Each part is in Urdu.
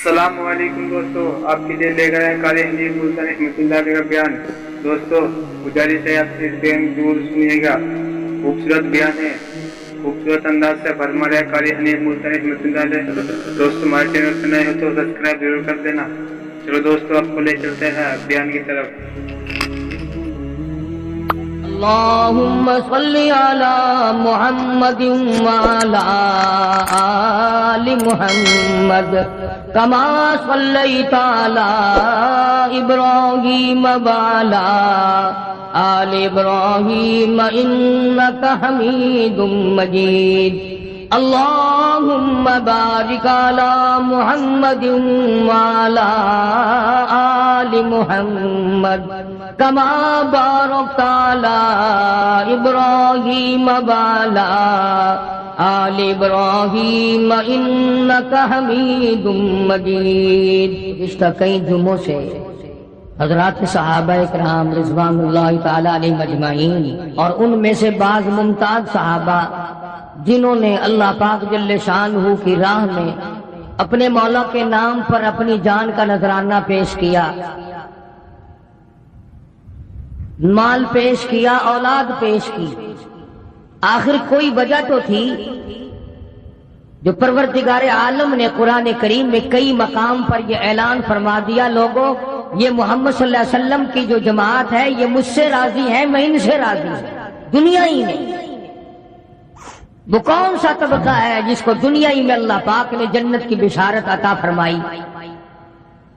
السلام علیکم دوستو، آپ کے لیے لے گئے قاری حنیف ملتان رحمۃ اللہ علیہ کا بیان۔ دوستو گزارش ہے آپ سے بیان ضرور سنیے گا، خوبصورت بیان ہے، خوبصورت انداز سے فرما رہا ہے قاری حنیف ملتان رحمۃ اللہ علیہ۔ دوستو ہمارے چینل پر نئے ہو تو سبسکرائب ضرور کر دینا۔ چلو دوستو آپ کو لے چلتے ہیں بیان کی طرف۔ اللهم صل على محمد وعلى آل محمد كما صليت على إبراهيم وعلى آل إبراهيم إنك حميد مجيد۔ اللهم بارك على محمد وعلى آل محمد كما باركت على إبراهيم وعلى آل إبراهيم إنك حميد مجيد۔ گزشتہ کئی جمعوں سے حضرات صحابہ کرام رضوان اللہ تعالی علیہم اجمعین اور ان میں سے بعض ممتاز صحابہ جنہوں نے اللہ پاک جل شانہ کی راہ میں اپنے مولا کے نام پر اپنی جان کا نذرانہ پیش کیا، مال پیش کیا، اولاد پیش کی، آخر کوئی وجہ تو تھی جو پروردگار عالم نے قرآن کریم میں کئی مقام پر یہ اعلان فرما دیا، لوگوں یہ محمد صلی اللہ علیہ وسلم کی جو جماعت ہے یہ مجھ سے راضی ہے، میں ان سے راضی ہوں۔ دنیا ہی میں وہ کون سا طبقہ ہے جس کو دنیا ہی میں اللہ پاک نے جنت کی بشارت عطا فرمائی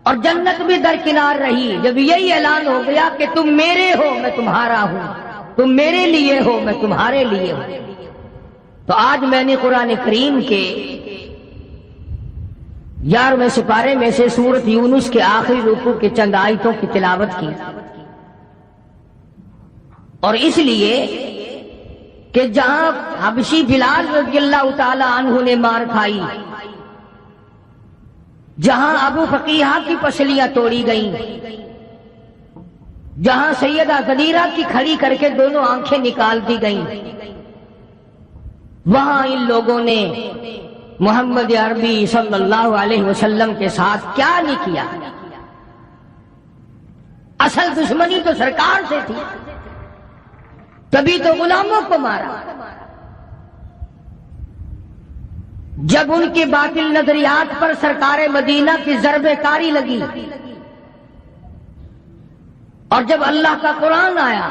اور جنت بھی درکنار رہی جب یہی اعلان ہو گیا کہ تم میرے ہو میں تمہارا ہوں، تم میرے لیے ہو میں تمہارے لیے ہوں۔ تو آج میں نے قرآن کریم کے 11ویں سپارے میں سے سورۃ یونس کے آخری رکوع کے چند آیتوں کی تلاوت کی، اور اس لیے کہ جہاں حبشی بلال رضی اللہ تعالی عنہ نے مار کھائی، جہاں ابو فقیہہ کی پسلیاں توڑی گئیں، جہاں سیدہ غدیرہ کی کھڑی کر کے دونوں آنکھیں نکال دی گئیں، وہاں ان لوگوں نے محمد عربی صلی اللہ علیہ وسلم کے ساتھ کیا نہیں کیا۔ اصل دشمنی تو سرکار سے تھی، تبھی تو غلاموں کو مارا۔ جب ان کے باطل نظریات پر سرکار مدینہ کی ضرب کاری لگی اور جب اللہ کا قرآن آیا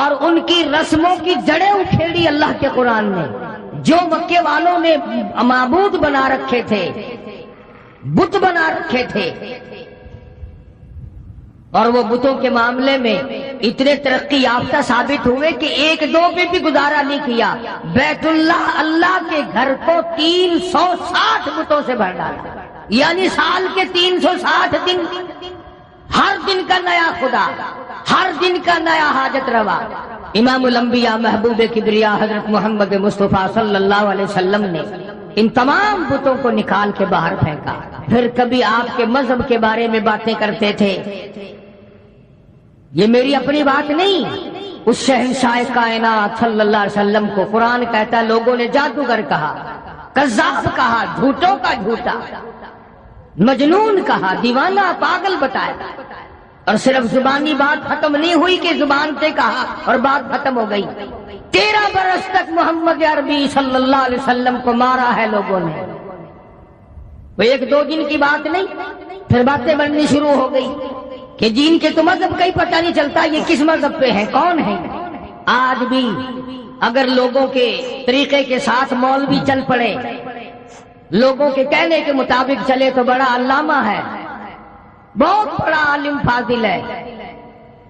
اور ان کی رسموں کی جڑیں اکھیڑی اللہ کے قرآن نے، جو مکے والوں نے معبود بنا رکھے تھے، بت بنا رکھے تھے، اور وہ بتوں کے معاملے میں اتنے ترقی یافتہ ثابت ہوئے کہ ایک دو پہ بھی گزارا نہیں کیا، بیت اللہ اللہ کے گھر کو 360 بتوں سے بھر ڈالا، یعنی سال کے 360 دن، ہر دن کا نیا خدا، ہر دن کا نیا حاجت روا۔ امام الانبیاء محبوب کبریا حضرت محمد مصطفیٰ صلی اللہ علیہ وسلم نے ان تمام بتوں کو نکال کے باہر پھینکا۔ پھر کبھی آپ کے مذہب کے بارے میں باتیں کرتے تھے، یہ میری اپنی بات نہیں، اس شہنشاہ کائنات صلی اللہ علیہ وسلم کو قرآن کہتا ہے لوگوں نے جادوگر کہا، کذاب کہا، جھوٹوں کا جھوٹا، مجنون کہا، دیوانہ، پاگل بتایا، اور صرف زبانی بات ختم نہیں ہوئی کہ زبان سے کہا اور بات ختم ہو گئی۔ 13 برس تک محمد عربی صلی اللہ علیہ وسلم کو مارا ہے لوگوں نے، وہ ایک دو دن کی بات نہیں، پھر باتیں بننی شروع ہو گئی کہ جن کے تو مذہب کا ہی پتہ نہیں چلتا یہ کس مذہب پہ ہیں، کون ہیں۔ آج بھی اگر لوگوں کے طریقے کے ساتھ مولوی چل پڑے، لوگوں کے کہنے کے مطابق چلے تو بڑا علامہ ہے، بہت بڑا عالم فاضل ہے،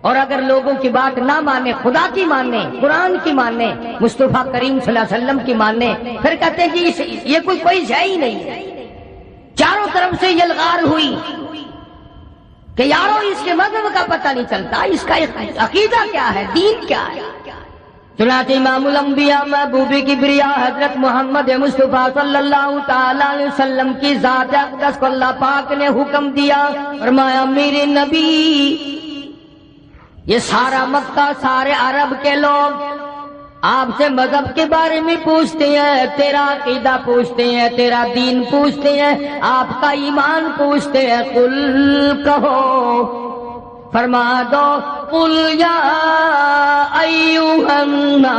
اور اگر لوگوں کی بات نہ مانے، خدا کی مانے، قرآن کی مانے، مصطفیٰ کریم صلی اللہ علیہ وسلم کی مانے، پھر کہتے ہیں جی یہ کوئی شے ہی نہیں ہے۔ چاروں طرف سے یہ الغار ہوئی کہ یارو اس کے مذہب کا پتہ نہیں چلتا، اس کا عقیدہ کیا ہے، دین کیا ہے۔ چنانچہ امام الانبیاء محبوب کبریا حضرت محمد مصطفیٰ صلی اللہ تعالی علیہ وسلم کی ذات اقدس کو اللہ پاک نے حکم دیا، فرمایا میرے نبی یہ سارا مکہ، سارے عرب کے لوگ آپ سے مذہب کے بارے میں پوچھتے ہیں، تیرا عقیدہ پوچھتے ہیں، تیرا دین پوچھتے ہیں، آپ کا ایمان پوچھتے ہیں۔ قل کہو، فرما دو، قل یا ایھا الناس،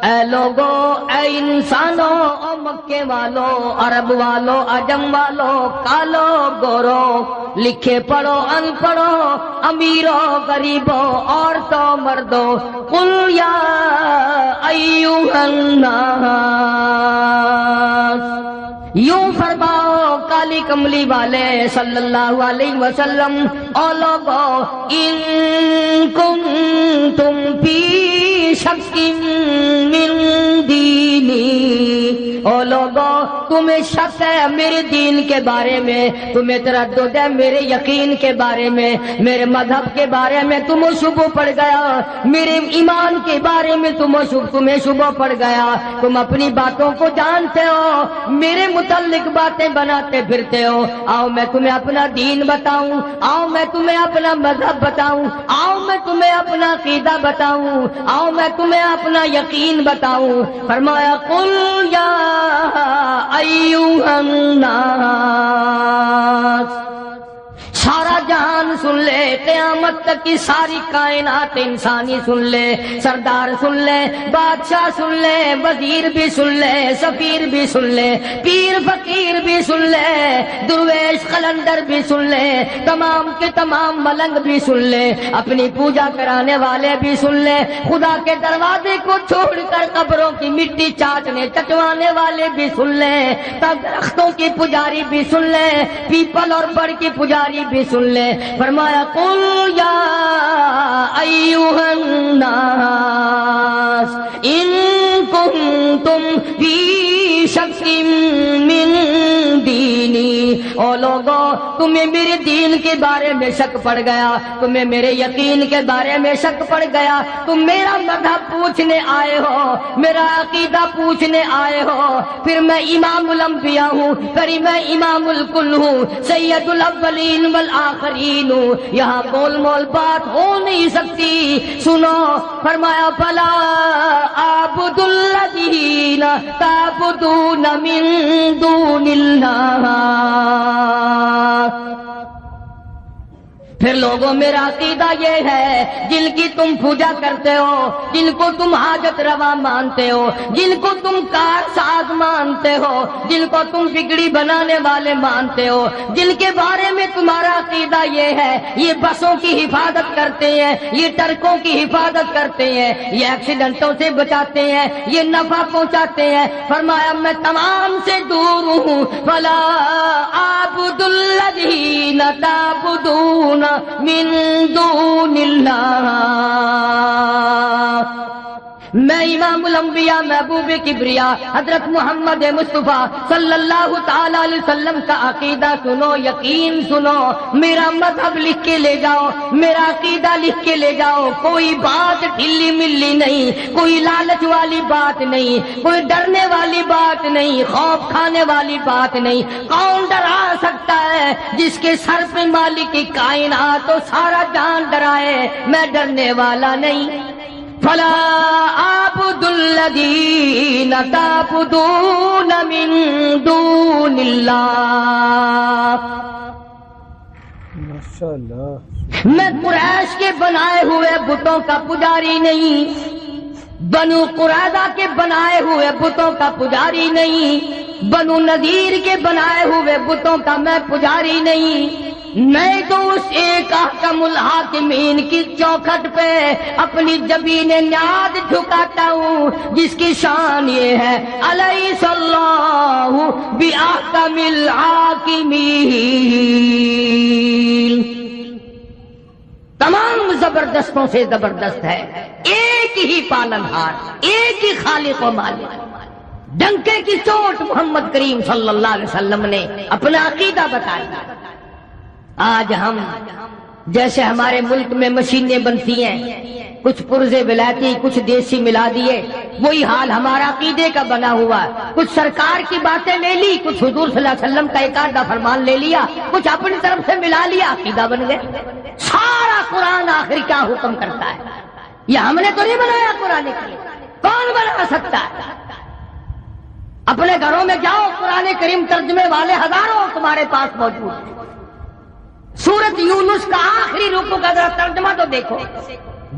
اے لوگو، اے انسانوں، او مکے والوں، عرب والوں، عجم والوں، کالو گورو، لکھے پڑھو ان پڑھو، امیروں غریبوں، عورتوں مردوں، قل یا ایھا الناس، یوں فرماؤ کالی کملی والے صلی اللہ علیہ وسلم، او لوگو، ان کنتم فی شک من دینی، او لوگو، تمہیں شک ہے میرے دین کے بارے میں، تمہیں تردد ہے میرے یقین کے بارے میں، میرے مذہب کے بارے میں تمہیں شبہ پڑ گیا، میرے ایمان کے بارے میں تمہیں شبہ پڑ گیا، تم اپنی باتوں کو جانتے ہو، میرے متعلق باتیں بناتے پھرتے ہو، آؤ میں تمہیں اپنا دین بتاؤں، آؤ میں تمہیں اپنا مذہب بتاؤں، آؤ میں تمہیں اپنا عقیدہ بتاؤں، آؤ میں تمہیں اپنا یقین بتاؤں۔ فرمایا قل یا ایھا الناس، سارا جہان سن لے، قیامت تک کی ساری کائنات انسانی سن لے، سردار سن لے، بادشاہ سن لے، وزیر بھی سن لے، سفیر بھی سن لے، پیر فقیر بھی سن لے، درویش قلندر بھی سن لے، تمام کے تمام ملنگ بھی سن لے، اپنی پوجا کرانے والے بھی سن لے، خدا کے دروازے کو چھوڑ کر قبروں کی مٹی چاٹنے چٹوانے والے بھی سن لے، درختوں کی پجاری بھی سن لے، پیپل اور بڑ کی پجاری بھی سن لے۔ فرمایا قل یا ایھا الناس ان کنتم فی شک من دینی، او لوگو، تمہیں میرے دین کے بارے میں شک پڑ گیا، تمہیں میرے یقین کے بارے میں شک پڑ گیا، تم میرا مذہب پوچھنے آئے ہو، میرا عقیدہ پوچھنے آئے ہو، پھر میں امام الانبیاء ہوں، پھر میں امام الکل ہوں، سید الاولین والآخرین ہوں، یہاں گول مول بات ہو نہیں سکتی۔ سنو، فرمایا فلا اعبد الذین تعبدون من دون اللہ، پھر لوگوں میرا عقیدہ یہ ہے، جن کی تم پوجا کرتے ہو، جن کو تم حاجت روا مانتے ہو، جن کو تم کار ساز مانتے ہو، جن کو تم بگڑی بنانے والے مانتے ہو، جن کے بارے میں تمہارا عقیدہ یہ ہے، یہ بسوں کی حفاظت کرتے ہیں، یہ ٹرکوں کی حفاظت کرتے ہیں، یہ ایکسیڈنٹوں سے بچاتے ہیں، یہ نفع پہنچاتے ہیں، فرمایا میں تمام سے دور ہوں۔ فلا اعبد الذین تعبدون من دون اللہ، میں امام الانبیاء محبوب کبریا حضرت محمد مصطفیٰ صلی اللہ تعالی علیہ وسلم کا عقیدہ سنو، یقین سنو، میرا مذہب لکھ کے لے جاؤ، میرا عقیدہ لکھ کے لے جاؤ، کوئی بات ڈھیلی ملی نہیں، کوئی لالچ والی بات نہیں، کوئی ڈرنے والی بات نہیں، خوف کھانے والی بات نہیں۔ کون ڈرا سکتا ہے جس کے سر پہ مالک کی کائنات تو سارا جان ڈرائے؟ میں ڈرنے والا نہیں۔ فلا اعبد الذین تعبدون من دون اللہ، ماشاءاللہ، میں قریش کے بنائے ہوئے بتوں کا پجاری نہیں، بنو قریظہ کے بنائے ہوئے بتوں کا پجاری نہیں، بنو نذیر کے بنائے ہوئے بتوں کا میں پجاری نہیں، میں تو اس ایک احکم الحاکمین کی چوکھٹ پہ اپنی جبین نیاز جھکاتا ہوں، جس کی شان یہ ہے الیس اللہ باحکم الحاکمین، تمام زبردستوں سے زبردست ہے، ایک ہی پالنہار، ایک ہی خالق و مالک۔ ڈنکے کی چوٹ محمد کریم صلی اللہ علیہ وسلم نے اپنا عقیدہ بتایا۔ آج ہم جیسے ہمارے ملک میں مشینیں بنتی ہیں، کچھ پرزے ولایتی کچھ دیسی ملا دیے، وہی حال ہمارا عقیدے کا بنا ہوا ہے۔ کچھ سرکار کی باتیں لے لی، کچھ حضور صلی اللہ علیہ وسلم کا ایک آدھا فرمان لے لیا، کچھ اپنی طرف سے ملا لیا، عقیدہ بن گئے۔ سارا قرآن آخر کیا حکم کرتا ہے؟ یہ ہم نے تو نہیں بنایا قرآن کریم، کون بنا سکتا ہے؟ اپنے گھروں میں جاؤ، قرآن کریم ترجمے والے ہزاروں تمہارے پاس موجود ہیں۔ سورۃ یونس کا آخری رکوع کا ذرا ترجمہ تو دیکھو،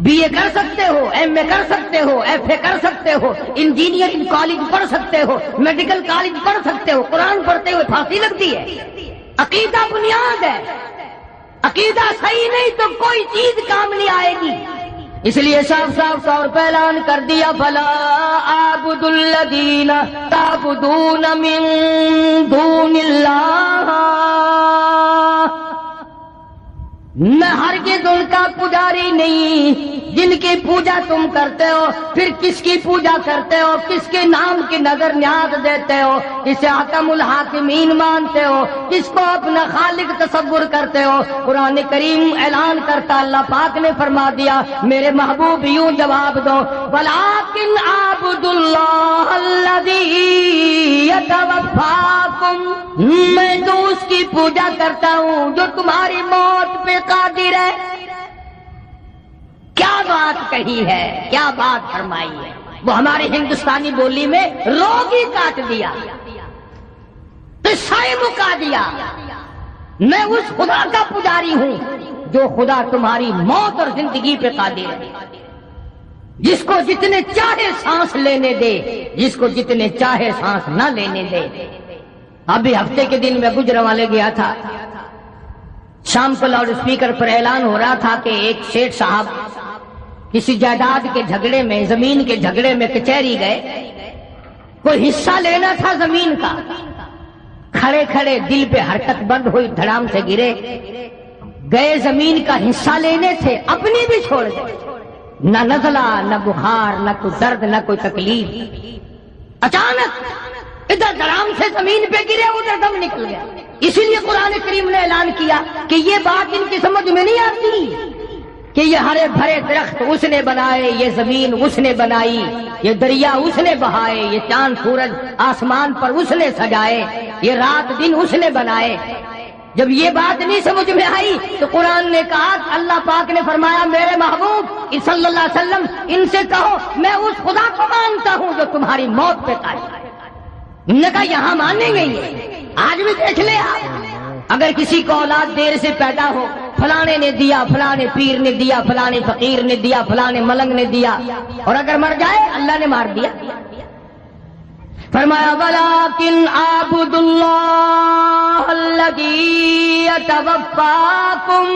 بی اے کر سکتے ہو، ایم اے کر سکتے ہو، ایف اے کر سکتے ہو، انجینئرنگ کالج پڑھ سکتے ہو، میڈیکل کالج پڑھ سکتے ہو، قرآن پڑھتے ہوئے پھانسی لگتی ہے۔ عقیدہ بنیاد ہے، عقیدہ صحیح نہیں تو کوئی چیز کام نہیں آئے گی۔ اس لیے صاف صاف طور پہ اعلان کر دیا، فلا اعبد الذین تعبدون من دون اللہ، میں ہرگز ان کا پجاری نہیں جن کی پوجا تم کرتے ہو۔ پھر کس کی پوجا کرتے ہو؟ کس کے نام کی نظر نیاز دیتے ہو؟ کسے حکم الحاکمین مانتے ہو؟ کس کو اپنا خالق تصور کرتے ہو؟ قرآن کریم اعلان کرتا، اللہ پاک نے فرما دیا، میرے محبوب یوں جواب دو، وَلَٰكِنْ أَعْبُدُ اللَّهَ الَّذِي يَتَوَفَّاكُمْ، میں تو اس کی پوجا کرتا ہوں جو تمہاری موت پہ قادر ہے۔ کیا بات کہی ہے، کیا بات فرمائی ہے! وہ ہماری ہندوستانی بولی میں روگ ہی کاٹ دیا، قصہ ہی مکا دیا۔ میں اس خدا کا پجاری ہوں جو خدا تمہاری موت اور زندگی پہ قادر ہے، جس کو جتنے چاہے سانس لینے دے، جس کو جتنے چاہے سانس نہ لینے دے۔ ابھی ہفتے کے دن میں گجرانوالے گیا تھا، شام کو لاؤڈ اسپیکر پر اعلان ہو رہا تھا کہ ایک شیخ صاحب کسی جائیداد کے جھگڑے میں، زمین کے جھگڑے میں کچہری گئے، کوئی حصہ لینا تھا زمین کا، کھڑے کھڑے دل پہ حرکت بند ہوئی، دھڑام سے گرے، گئے زمین کا حصہ لینے تھے، اپنی بھی چھوڑ گئے، نہ نزلہ، نہ بخار، نہ کوئی درد، نہ کوئی تکلیف۔ اچانک ادھر دھڑام سے زمین پہ گرے، ادھر دم نکل گیا۔ اسی لیے قرآن کریم نے اعلان کیا کہ یہ بات ان کی سمجھ میں نہیں آتی کہ یہ ہرے بھرے درخت اس نے بنائے، یہ زمین اس نے بنائی، یہ دریا اس نے بہائے، یہ چاند سورج آسمان پر اس نے سجائے، یہ رات دن اس نے بنائے۔ جب یہ بات نہیں سمجھ میں آئی تو قرآن نے کہا، اللہ پاک نے فرمایا، میرے محبوب صلی اللہ علیہ وسلم ان سے کہو میں اس خدا کو مانتا ہوں جو تمہاری موت پہ قادر ہے۔ انہوں نے کہا یہاں مانیں گے یہ، آج بھی دیکھ لے آپ، اگر کسی کو اولاد دیر سے پیدا ہو، فلانے نے دیا، فلانے پیر نے دیا، فلانے فقیر نے دیا، فلانے ملنگ نے دیا، اور اگر مر جائے اللہ نے مار دیا۔ فرمایا وَلَٰكِنْ أَعْبُدُ اللَّهَ الَّذِي يَتَوَفَّاكُمْ،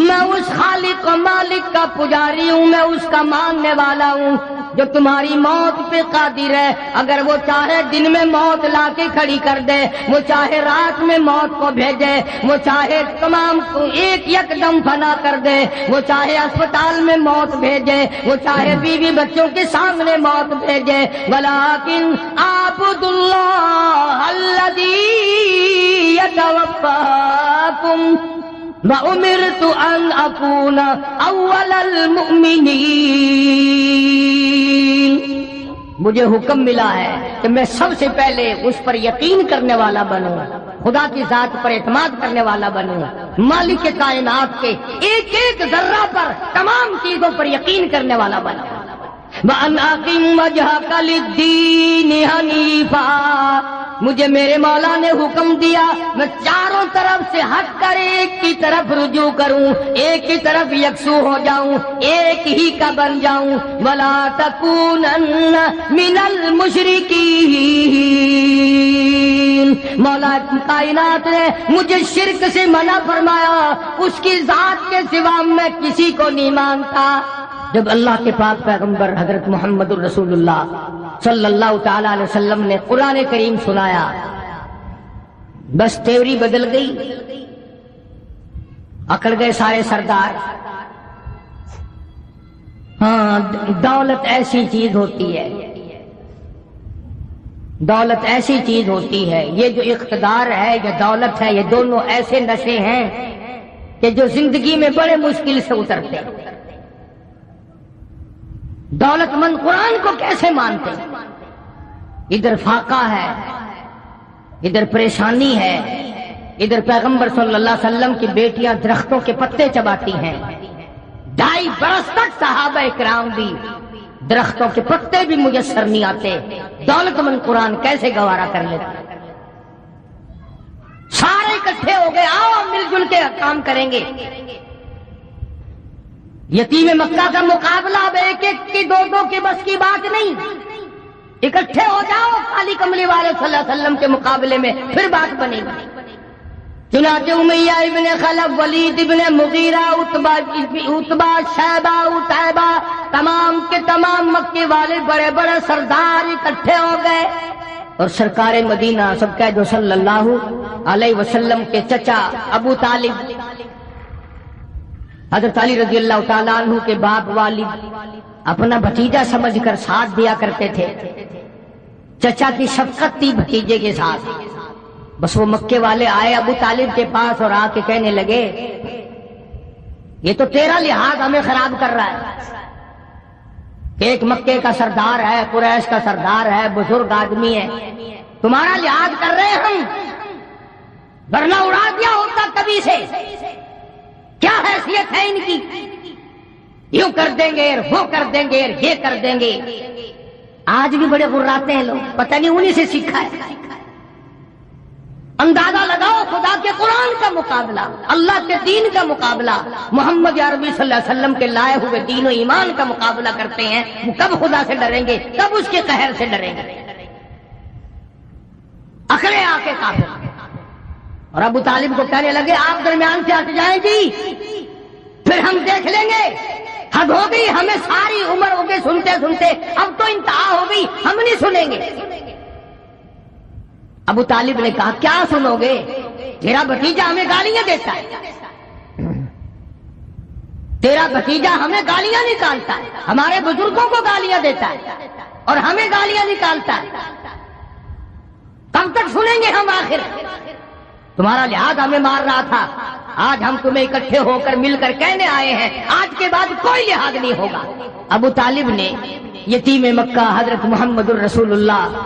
میں اس خالق و مالک کا پجاری ہوں، میں اس کا ماننے والا ہوں جو تمہاری موت پہ قادر ہے۔ اگر وہ چاہے دن میں موت لا کے کھڑی کر دے، وہ چاہے رات میں موت کو بھیجے، وہ چاہے تمام کو ایک دم فنا کر دے، وہ چاہے اسپتال میں موت بھیجے، وہ چاہے بیوی بچوں کے سامنے موت بھیجے۔ وَلَٰكِنْ أَعْبُدُ اللَّهَ الَّذِي يَتَوَفَّاكُمْ وَأُمِرْتُ أَنْ أَكُونَ أَوَّلَ الْمُؤْمِنِينَ، مجھے حکم ملا ہے کہ میں سب سے پہلے اس پر یقین کرنے والا بنوں، خدا کی ذات پر اعتماد کرنے والا بنوں، مالک کائنات کے ایک ایک ذرہ پر، تمام چیزوں پر یقین کرنے والا بنوں۔ وَأَنْ أَقِمْ وَجْهَكَ لِلدِّينِ حَنِيفًا، مجھے میرے مولا نے حکم دیا میں چاروں طرف سے ہٹ کر ایک کی طرف رجوع کروں، ایک کی طرف یکسو ہو جاؤں، ایک ہی کا بن جاؤں۔ وَلَا تَكُونَنَّ مِنَ الْمُشْرِكِينَ، مولا کائنات نے مجھے شرک سے منع فرمایا، اس کی ذات کے سوا میں کسی کو نہیں مانتا۔ جب اللہ کے پاک پیغمبر حضرت محمد الرسول اللہ صلی اللہ تعالی علیہ وسلم نے قرآن کریم سنایا، بس تیوری بدل گئی، اکڑ گئے سارے سردار۔ ہاں، دولت ایسی چیز ہوتی ہے، دولت ایسی چیز ہوتی ہے، یہ جو اقتدار ہے یا دولت ہے، یہ دونوں ایسے نشے ہیں کہ جو زندگی میں بڑے مشکل سے اترتے ہیں۔ دولت مند قرآن کو کیسے مانتے ہیں؟ ادھر فاقہ ہے، ادھر پریشانی ہے، ادھر پیغمبر صلی اللہ علیہ وسلم کی بیٹیاں درختوں کے پتے چباتی ہیں، 2.5 برس تک صحابہ کرام بھی درختوں کے پتے بھی میسر نہیں آتے، دولت مند قرآن کیسے گوارا کر لیتے؟ سارے اکٹھے ہو گئے، آؤ ہم مل جل کے کام کریں گے۔ یتیم مکہ کا مقابلہ اب ایک ایک کی 2 کی بس کی بات نہیں، اکٹھے ہو جاؤ خالی کملی والے صلی اللہ علیہ وسلم کے مقابلے میں، پھر بات بنے گی۔ چنانچہ امیہ ابن خلف، ولید ابن مغیرہ، عتبہ، شیبہ، عتیبہ، تمام کے تمام مکے والے بڑے بڑے سردار اکٹھے ہو گئے، اور سرکار مدینہ سب کہہ دو صلی اللہ علیہ وسلم کے چچا ابو طالب، حضرت علی رضی اللہ تعالیٰ عنہ کے باپ والد اپنا بھتیجا سمجھ کر ساتھ دیا کرتے تھے۔ چچا کی شفقت تھی بھتیجے کے ساتھ۔ بس وہ مکے والے آئے ابو طالب کے پاس اور آ کے کہنے لگے یہ تو تیرا لحاظ ہمیں خراب کر رہا ہے کہ ایک مکے کا سردار ہے، قریش کا سردار ہے، بزرگ آدمی ہے، تمہارا لحاظ کر رہے ہیں ہم، ورنہ اڑا دیا ہوتا کبھی سے۔ کیا حیثیت ہے ان کی، یوں کر دیں گے وہ کر دیں گے یہ کر دیں گے۔ آج بھی بڑے غراتے ہیں لوگ، پتہ نہیں انہی سے سیکھا ہے۔ اندازہ لگاؤ، خدا کے قرآن کا مقابلہ، اللہ کے دین کا مقابلہ، محمد عربی صلی اللہ علیہ وسلم کے لائے ہوئے دین و ایمان کا مقابلہ کرتے ہیں، وہ کب خدا سے ڈریں گے، کب اس کے قہر سے ڈریں گے؟ اکڑے آ کے کافر۔ اور ابو طالب کو کہنے لگے آپ درمیان سے ہٹ جائیں جی، پھر ہم دیکھ لیں گے، حد ہو گئی، ہمیں ساری عمر ہو گئی سنتے سنتے، اب تو انتہا ہو گئی، ہم نہیں سنیں گے۔ ابو طالب نے کہا کیا سنو گے، تیرا بھتیجا ہمیں گالیاں دیتا ہے، تیرا بھتیجا ہمیں گالیاں نکالتا ہے، ہمارے بزرگوں کو گالیاں دیتا ہے اور ہمیں گالیاں نکالتا ہے، کب تک سنیں گے ہم؟ آخر تمہارا لحاظ ہمیں مار رہا تھا، آج ہم تمہیں اکٹھے ہو کر مل کر کہنے آئے ہیں آج کے بعد کوئی لحاظ نہیں ہوگا۔ ابو طالب نے یتیم مکہ حضرت محمد الرسول اللہ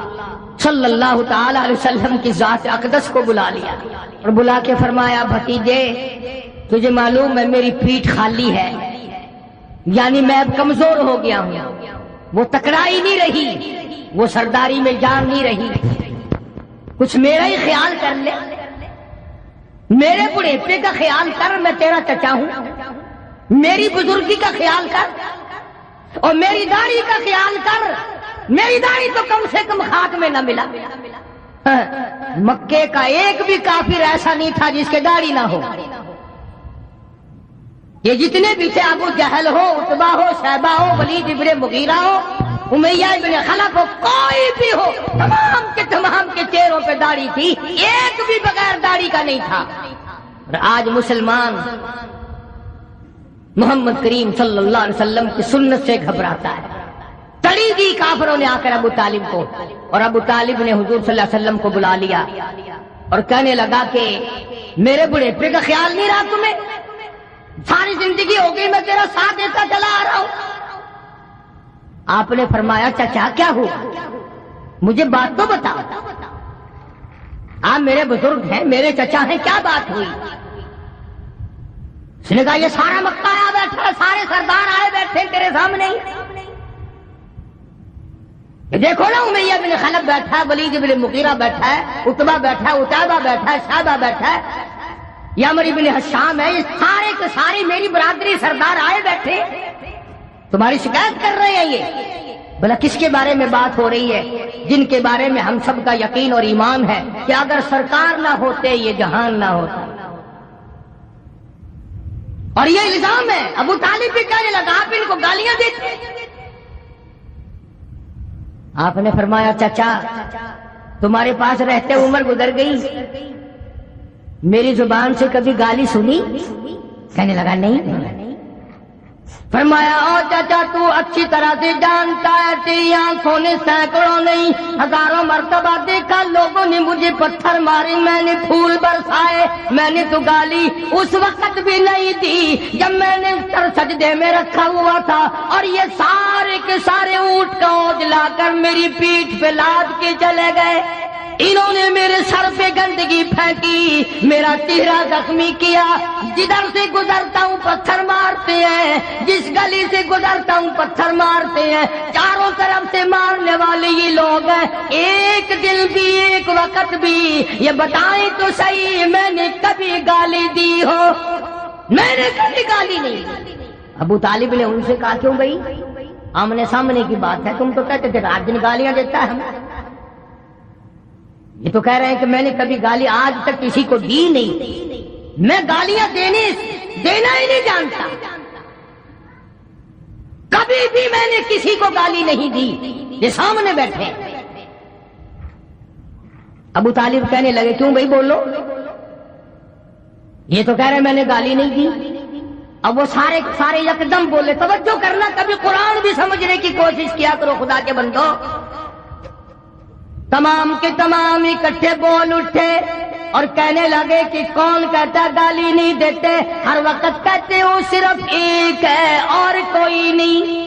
صلی اللہ تعالی علیہ وسلم کی ذات اقدس کو بلا لیا اور بلا کے فرمایا بھتیجے تجھے معلوم ہے میری پیٹھ خالی ہے، یعنی میں اب کمزور ہو گیا ہوں، وہ تکڑائی نہیں رہی، وہ سرداری میں جان نہیں رہی، کچھ میرا ہی خیال کر لے، میرے بڑھیپے کا خیال کر، میں تیرا چچا ہوں، میری بزرگی کا خیال کر اور میری داڑھی کا خیال کر، میری داڑھی تو کم سے کم خاک میں نہ ملا۔ مکے کا ایک بھی کافر ایسا نہیں تھا جس کے داڑھی نہ ہو، یہ جتنے بھی تھے، ابو جہل ہو، عتبہ ہو، شیبہ ہو، ولید ابن مغیرہ ہو، امیہ ابن خلف ہو، کوئی بھی ہو، تمام کے چہروں پہ داڑھی تھی، ایک بھی بغیر داڑھی کا نہیں تھا۔ اور آج مسلمان محمد کریم صلی اللہ علیہ وسلم کی سنت سے گھبراتا ہے۔ تڑی دی کافروں نے آ کر ابو طالب کو، اور ابو طالب نے حضور صلی اللہ علیہ وسلم کو بلا لیا اور کہنے لگا کہ میرے بڑھیپے کا خیال نہیں رہا تمہیں، ساری زندگی ہو گئی میں تیرا ساتھ دیتا چلا آ رہا ہوں۔ آپ نے فرمایا چچا کیا ہوا، مجھے بات تو بتاؤ، آپ میرے بزرگ ہیں، میرے چچا ہیں، کیا بات ہوئی؟ اس نے کہا یہ سارا مکہ آیا بیٹھا، سارے سردار آئے بیٹھے تیرے سامنے ہی، دیکھو نا امیہ بن خلف بیٹھا ہے، ولید بن مغیرہ بیٹھا ہے، عتبہ بیٹھا ہے، عتیبہ بیٹھا ہے، شیبہ بیٹھا ہے، یامر بن حشام ہے، یہ سارے کے ساری میری برادری سردار آئے بیٹھے، تمہاری شکایت کر رہے ہیں۔ یہ بھلا کس کے بارے میں بات ہو رہی ہے؟ جن کے بارے میں ہم سب کا یقین اور ایمان ہے کہ اگر سرکار نہ ہوتے یہ جہان نہ ہوتا۔ اور یہ الزام ہے، ابو طالب بھی کہنے لگا آپ ان کو گالیاں دیتے۔ آپ نے فرمایا چچا تمہارے پاس رہتے عمر گزر گئی، میری زبان سے کبھی گالی سنی؟ کہنے لگا نہیں۔ فرمایا او چچا تو اچھی طرح سے جانتا ہے تیری آنکھوں نے سینکڑوں نہیں ہزاروں مرتبہ دیکھا، لوگوں نے مجھے پتھر مارے، میں نے پھول برسائے، میں نے تو گالی اس وقت بھی نہیں دی جب میں نے سر سجدے میں رکھا ہوا تھا، اور یہ سارے کے سارے اونٹ کا اوج لا کر میری پیٹھ پہ لاد کے چلے گئے۔ انہوں نے میرے سر پہ گندگی پھینکی، میرا چہرہ زخمی کیا، جدھر سے گزرتا ہوں پتھر مارتے ہیں، جس گلی سے گزرتا ہوں پتھر مارتے ہیں، چاروں طرف سے مارنے والے یہ لوگ ہیں۔ ایک دن بھی ایک وقت بھی یہ بتائیں تو صحیح میں نے کبھی گالی دی ہو؟ میں نے کبھی گالی نہیں دی۔ ابو طالب نے ان سے کہا کیوں بھائی، آمنے سامنے کی بات ہے، تم تو کہتے تھے رات دن گالیاں دیتا ہے ہمیں، یہ تو کہہ رہے ہیں کہ میں نے کبھی گالی آج تک کسی کو دی نہیں، میں گالیاں دینا ہی نہیں جانتا، کبھی بھی میں نے کسی کو گالی نہیں دی، یہ سامنے بیٹھے۔ ابو طالب کہنے لگے کیوں بھائی بولو، یہ تو کہہ رہے ہیں میں نے گالی نہیں دی۔ اب وہ سارے یکدم بولے، توجہ کرنا، کبھی قرآن بھی سمجھنے کی کوشش کیا کرو خدا کے بندو۔ تمام کے تمام اکٹھے بول اٹھے اور کہنے لگے کہ کون کہتا گالی نہیں دیتے، ہر وقت کہتے ہو صرف ایک ہے اور کوئی نہیں،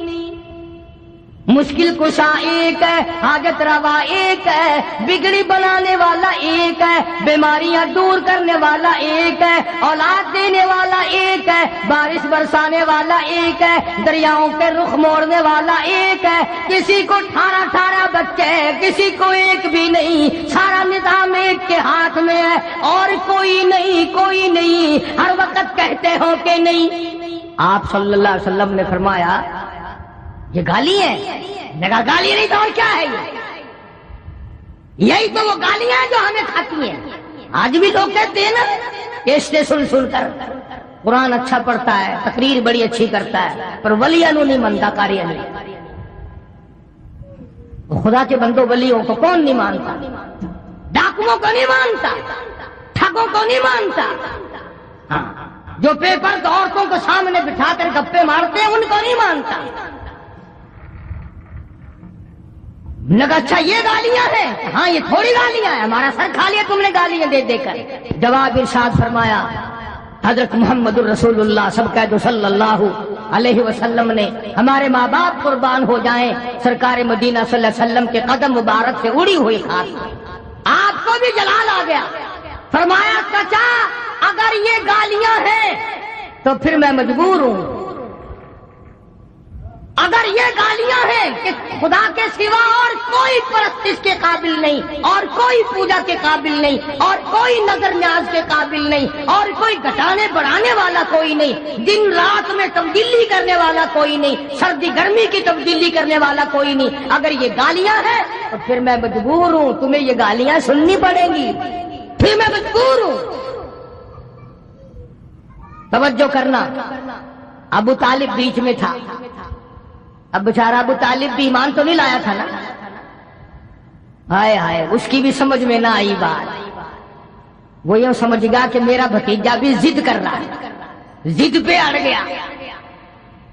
مشکل کشا ایک ہے، حاجت روا ایک ہے، بگڑی بنانے والا ایک ہے، بیماریاں دور کرنے والا ایک ہے، اولاد دینے والا ایک ہے، بارش برسانے والا ایک ہے، دریاؤں کے رخ موڑنے والا ایک ہے، کسی کو 18 بچے، کسی کو ایک بھی نہیں، سارا نظام ایک کے ہاتھ میں ہے اور کوئی نہیں، ہر وقت کہتے ہو کہ نہیں۔ آپ صلی اللہ علیہ وسلم نے فرمایا یہ گالی ہے؟ میں کہا گالی نہیں تو اور کیا ہے یہی تو وہ گالیاں ہیں جو ہمیں کھاتی ہیں۔ آج بھی لوگ کہتے ہیں نا کیسٹیں سن کر قرآن اچھا پڑھتا ہے، تقریر بڑی اچھی کرتا ہے، پر ولیاں نہیں مانتا، کاریاں نہیں۔ خدا کے بندوں ولیوں کو کون نہیں مانتا؟ ڈاکوؤں کو نہیں مانتا، ٹھگوں کو نہیں مانتا، ہاں جو پیپر عورتوں کو سامنے بٹھا کر گپے مارتے ہیں ان کو نہیں مانتا۔ لگا اچھا یہ گالیاں ہیں؟ ہاں یہ تھوڑی گالیاں ہیں، ہمارا سر کھا لیا تم نے گالیاں دے کر۔ جواب ارشاد فرمایا حضرت محمد الرسول اللہ سب کہہ دو صلی اللہ علیہ وسلم نے، ہمارے ماں باپ قربان ہو جائیں، سرکار مدینہ صلی اللہ علیہ وسلم کے قدم مبارک سے اڑی ہوئی خاص آپ کو بھی جلال آ گیا۔ فرمایا چچا اگر یہ گالیاں ہیں تو پھر میں مجبور ہوں، اگر یہ گالیاں ہیں کہ خدا کے سوا اور کوئی پرستش کے قابل نہیں، اور کوئی پوجا کے قابل نہیں، اور کوئی نظر نیاز کے قابل نہیں، اور کوئی گھٹانے بڑھانے والا کوئی نہیں، دن رات میں تبدیلی کرنے والا کوئی نہیں، سردی گرمی کی تبدیلی کرنے والا کوئی نہیں، اگر یہ گالیاں ہیں تو پھر میں مجبور ہوں، تمہیں یہ گالیاں سننی پڑیں گی، پھر میں مجبور ہوں۔ توجہ کرنا، ابو طالب بیچ میں تھا، اب بیچارہ ابو طالب بھی ایمان تو نہیں لایا تھا نا، ہائے ہائے اس کی بھی سمجھ میں نہ آئی بات، وہ یہ سمجھ گیا کہ میرا بھتیجا بھی ضد کر رہا ہے، ضد پہ اڑ گیا،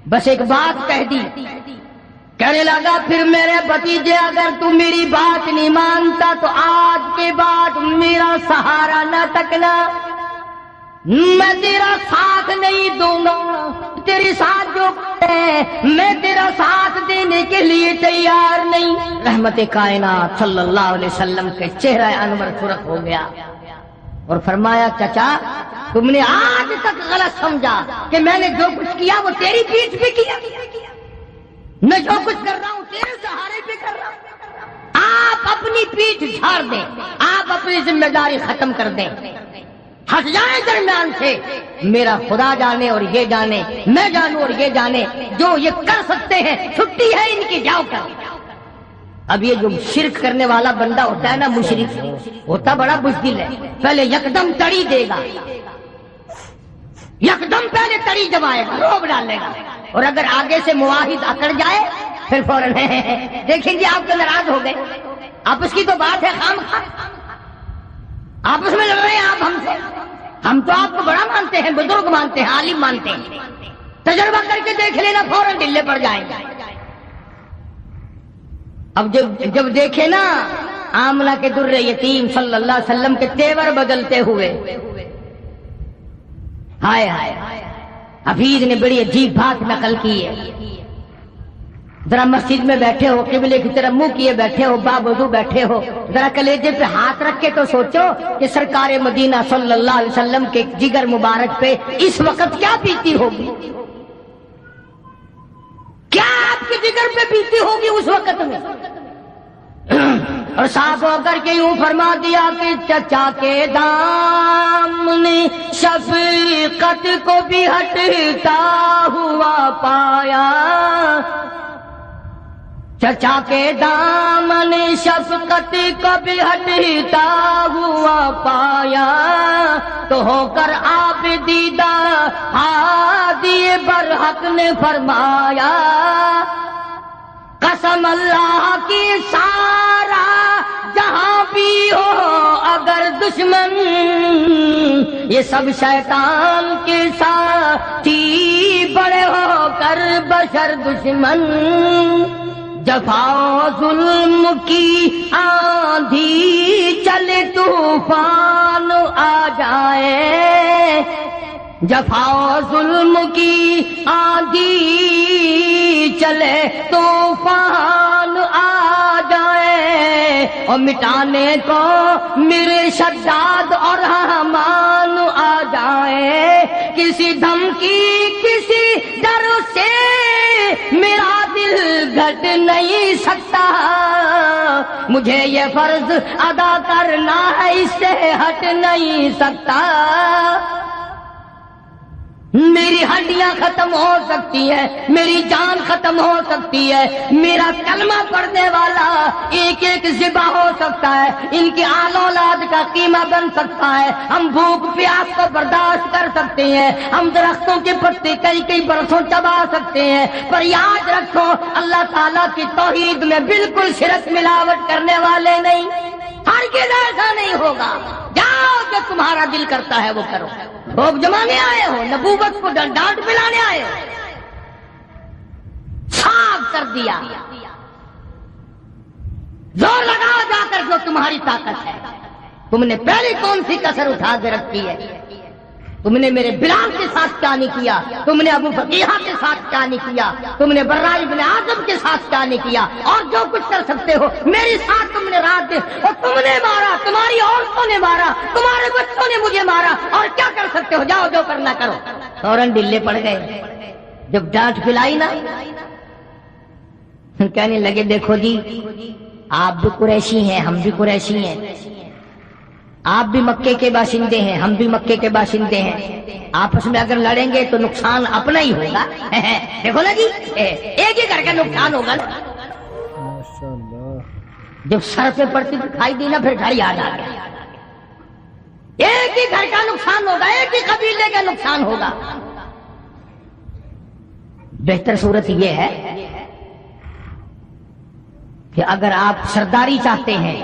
بس ایک بات کہہ دی، کہنے لگا پھر میرے بھتیجے اگر تو میری بات نہیں مانتا تو آج کے بعد میرا سہارا نہ تکنا، میں تیرا ساتھ نہیں دوں گا، تیری ساتھ جو میں تیرا ساتھ دینے کے لیے تیار نہیں۔ رحمت کائنات صلی اللہ علیہ وسلم کے چہرہ انور سرخ ہو گیا اور فرمایا چچا تم نے آج تک غلط سمجھا کہ میں نے جو کچھ کیا وہ تیری پیٹھ پہ کیا، میں جو کچھ کر رہا ہوں تیرے سہارے پہ کر رہا ہوں۔ آپ اپنی پیٹھ جھاڑ دیں، آپ اپنی ذمہ داری ختم کر دیں، ہٹ جائیں درمیان سے، میرا خدا جانے اور یہ جانے، میں جانوں اور یہ جانے، جو یہ کر سکتے ہیں چھٹی ہے ان کی، جاؤ کر۔ اب یہ جو شرک کرنے والا بندہ ہوتا ہے نا، مشرک ہوتا بڑا بزدل ہے، پہلے یکدم تڑی دے گا، یکدم پہلے تڑی جمائے گا، روب ڈالے گا، اور اگر آگے سے معاہد اکڑ جائے پھر فوراً دیکھیں گے آپ کے ناراض ہو گئے، آپس کی تو بات ہے خام خواہ، آپس میں لڑ رہے ہیں آپ ہم سے، ہم تو آپ کو بڑا مانتے ہیں، بزرگ مانتے ہیں، عالم مانتے ہیں، تجربہ کر کے دیکھ لینا فوراً ڈلے پڑ جائیں گے۔ اب جب دیکھے نا آمنہ کے در یتیم صلی اللہ علیہ وسلم کے تیور بدلتے ہوئے، ہائے ہائے، حفیظ نے بڑی عجیب بات نقل کی ہے، ذرا مسجد میں بیٹھے ہو، قبلے کی طرف منہ کیے بیٹھے ہو، باوضو بیٹھے ہو، ذرا کلیجے پہ ہاتھ رکھ کے تو سوچو کہ سرکار مدینہ صلی اللہ علیہ وسلم کے جگر مبارک پہ اس وقت کیا بیتی ہوگی، کیا آپ کے جگر پہ بیتی ہوگی اس وقت میں۔ اور صاف ہو کر کے یوں فرما دیا کہ چچا کے دامن شفقت کو بھی ہٹتا ہوا پایا، چچا کے دامن شفقت کو بھی ہٹتا ہوا پایا، تو ہو کر آپ دیدہ ہادی برحق نے فرمایا، قسم اللہ کی سارا جہاں بھی ہو اگر دشمن، یہ سب شیطان کے ساتھی بڑے ہو کر بشر دشمن، جفا و ظلم کی آندھی چلے طوفان آ جائے، جفا و ظلم کی آندھی چلے طوفان آ جائے، اور مٹانے کو میرے شداد اور حمان آ جائے، کسی دھمکی کسی ڈر سے میرا دل گھٹ نہیں سکتا، مجھے یہ فرض ادا کرنا ہے اس سے ہٹ نہیں سکتا، میری ہڈیاں ختم ہو سکتی ہے، میری جان ختم ہو سکتی ہے، میرا کلمہ پڑھنے والا ایک ایک ذبح ہو سکتا ہے، ان کی آل اولاد کا قیمہ بن سکتا ہے، ہم بھوک پیاس کو برداشت کر سکتے ہیں، ہم درختوں کے پتے کئی کئی برسوں چبا سکتے ہیں، پر یاد رکھو اللہ تعالیٰ کی توحید میں بالکل شرک ملاوٹ کرنے والے نہیں، ہرگز ایسا نہیں ہوگا، جاؤ جو تمہارا دل کرتا ہے وہ کرو، بھوک جمانے آئے ہو، نبوت کو ڈانٹ پلانے آئے ہو، صاف کر دیا، زور لگاؤ جا کر جو تمہاری طاقت ہے، تم نے پہلی کون سی کسر اٹھا کے رکھی ہے، تم نے میرے بلال کے ساتھ کیا نہیں کیا، تم نے ابو فقیہ کے ساتھ کیا نہیں کیا، تم نے برا ابن عازب کے ساتھ کیا نہیں کیا، اور جو کچھ کر سکتے ہو میری ساتھ تم نے رات دن، اور تم نے مارا، تمہاری عورتوں نے مارا، تمہارے بچوں نے مجھے مارا، اور کیا کر سکتے ہو، جاؤ جو کرنا کرو، فوراً ڈلے پڑ گئے، جب ڈانٹ پلائی نا کہنے لگے دیکھو جی آپ بھی قریشی ہیں ہم بھی قریشی ہیں، آپ بھی مکے کے باشندے ہیں ہم بھی مکے کے باشندے ہیں، آپس میں اگر لڑیں گے تو نقصان اپنا ہی ہوگا، دیکھو نا جی ایک ہی گھر کا نقصان ہوگا نا، جب سر پہ پڑتی دکھائی دی نا پھر گھر یاد آ گیا، ایک ہی گھر کا نقصان ہوگا، ایک ہی قبیلے کا نقصان ہوگا، بہتر صورت یہ ہے کہ اگر آپ سرداری چاہتے ہیں،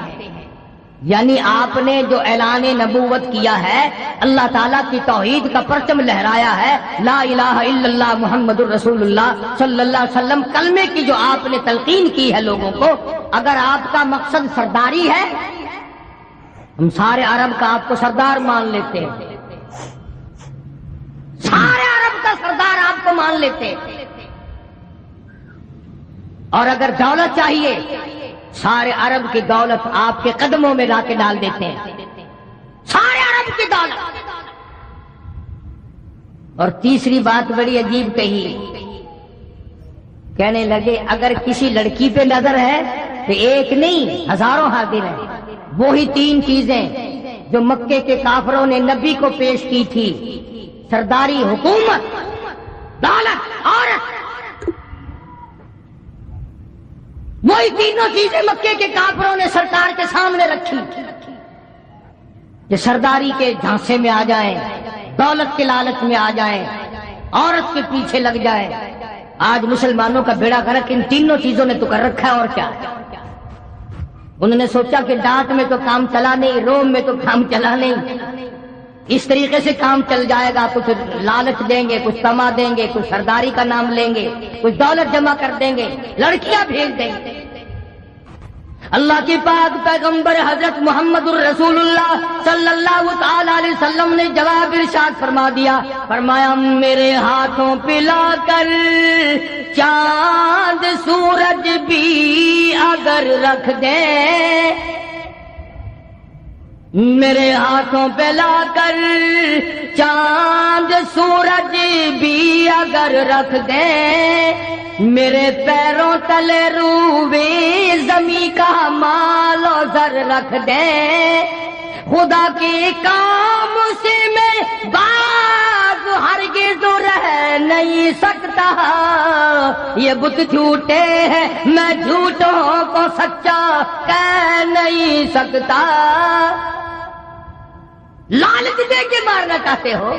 یعنی آپ نے جو اعلان نبوت کیا ہے، اللہ تعالیٰ کی توحید کا پرچم لہرایا ہے، لا الہ الا اللہ محمد الرسول اللہ صلی اللہ علیہ وسلم کلمے کی جو آپ نے تلقین کی ہے لوگوں کو، اگر آپ کا مقصد سرداری ہے، ہم سارے عرب کا آپ کو سردار مان لیتے ہیں، سارے عرب کا سردار آپ کو مان لیتے ہیں، اور اگر دولت چاہیے سارے عرب کی دولت آپ کے قدموں میں لا کے ڈال دیتے ہیں، سارے عرب کی دولت۔ اور تیسری بات بڑی عجیب کہی، کہنے لگے اگر کسی لڑکی پہ نظر ہے تو ایک نہیں ہزاروں حاضر ہیں، وہی تین چیزیں جو مکے کے کافروں نے نبی کو پیش کی تھی، سرداری، حکومت، دولت، عورت، وہی تینوں چیزیں مکے کے کافروں نے سرکار کے سامنے رکھی کہ سرداری کے جھانسے میں آ جائیں، دولت کے لالچ میں آ جائیں، عورت کے پیچھے لگ جائیں۔ آج مسلمانوں کا بیڑا غرق ان تینوں چیزوں نے تو کر رکھا ہے، اور کیا؟ انہوں نے سوچا کہ ڈانٹ میں تو کام چلا نہیں، روم میں تو کام چلا نہیں، اس طریقے سے کام چل جائے گا، کچھ لالچ دیں گے، کچھ تما دیں گے، کچھ سرداری کا نام لیں گے، کچھ دولت جمع کر دیں گے، لڑکیاں بھیج دیں گے۔ اللہ کی پاک پیغمبر حضرت محمد الرسول اللہ صلی اللہ تعالی علیہ وسلم نے جواب ارشاد فرما دیا، فرمایا میرے ہاتھوں پہ لا کر چاند سورج بھی اگر رکھ دیں، میرے ہاتھوں پہ لا کر چاند سورج بھی اگر رکھ دیں، میرے پیروں تلے روئے زمیں کا مال و زر رکھ دیں، خدا کے کام سے میں باز ہرگز رہ نہیں سکتا، یہ بت جھوٹے ہیں میں جھوٹوں کو سچا کہہ نہیں سکتا۔ لالچ دے کے مارنا چاہتے ہو؟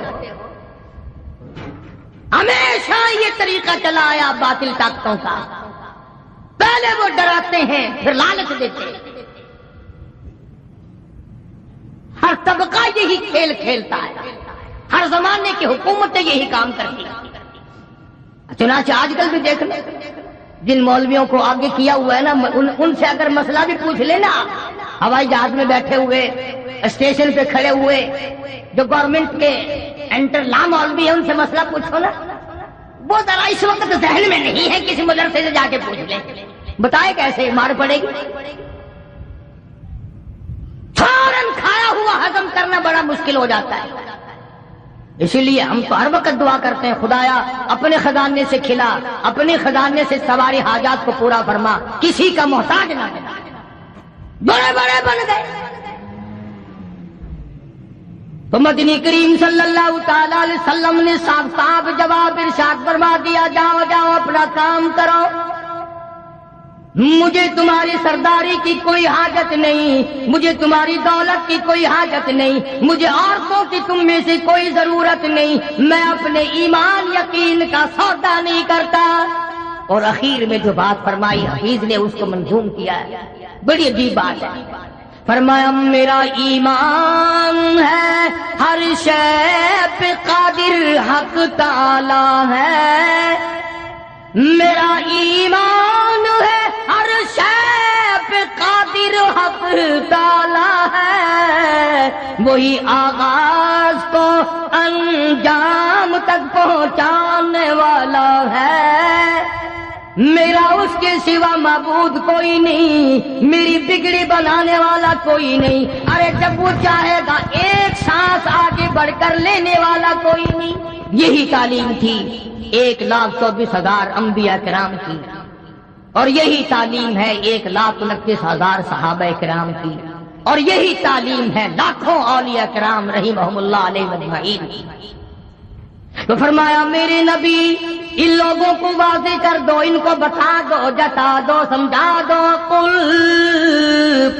ہمیشہ یہ طریقہ چلا آیا باطل طاقتوں کا، پہلے وہ ڈراتے ہیں پھر لالچ دیتے ہیں۔ ہر طبقہ یہی کھیل کھیلتا ہے، ہر زمانے کی حکومتیں یہی کام کرتی ہیں۔ چنانچہ آج کل بھی دیکھ لیں، جن مولویوں کو آگے کیا ہوا ہے نا، ان سے اگر مسئلہ بھی پوچھ لینا، ہوائی جہاز میں بیٹھے ہوئے، اسٹیشن پہ کھڑے ہوئے، جو گورنمنٹ کے انٹر لا مولوی ہیں، ان سے مسئلہ پوچھو نا، وہ ذرا اس وقت ذہن میں نہیں ہے، کسی مدرسے سے جا کے پوچھ لیں، بتائے کیسے مار پڑے گی۔ فوراً کھایا ہوا ہضم کرنا بڑا مشکل ہو جاتا ہے۔ اسی لیے ہم تو ہر وقت دعا کرتے ہیں، خدایا اپنے خزانے سے کھلا، اپنے خزانے سے سواری حاجات کو پورا فرما، کسی کا محتاج نہ بنا۔ بڑے بڑے بن گئے تو مدنی کریم صلی اللہ تعالی علیہ وسلم نے صاف صاف جواب ارشاد فرما دیا، جاؤ جاؤ اپنا کام کرو، مجھے تمہاری سرداری کی کوئی حاجت نہیں، مجھے تمہاری دولت کی کوئی حاجت نہیں، مجھے عورتوں کی تم میں سے کوئی ضرورت نہیں، میں اپنے ایمان یقین کا سودا نہیں کرتا۔ اور اخیر میں جو بات فرمائی حفیظ نے اس کو منظوم کیا ہے، بڑی عجیب بات ہے۔ فرمایا میرا ایمان ہے ہر شے پہ قادر حق تعالی ہے، میرا ایمان ہے ہر شے پہ قادر حق تعالی ہے، وہی آغاز کو انجام تک پہنچانے والا ہے، میرا اس کے سوا معبود کوئی نہیں، میری بگڑی بنانے والا کوئی نہیں، ارے جب وہ چاہے گا ایک سانس آگے بڑھ کر لینے والا کوئی نہیں۔ یہی تعلیم تھی 1,24,000 انبیاء کرام کی، اور یہی تعلیم ہے 1,29,000 صحابہ کرام کی، اور یہی تعلیم ہے لاکھوں اولیاء کرام رحمہم اللہ علیہ اجمعین کی۔ تو فرمایا میرے نبی ان لوگوں کو واضح کر دو، ان کو بتا دو، جتا دو، سمجھا دو، قل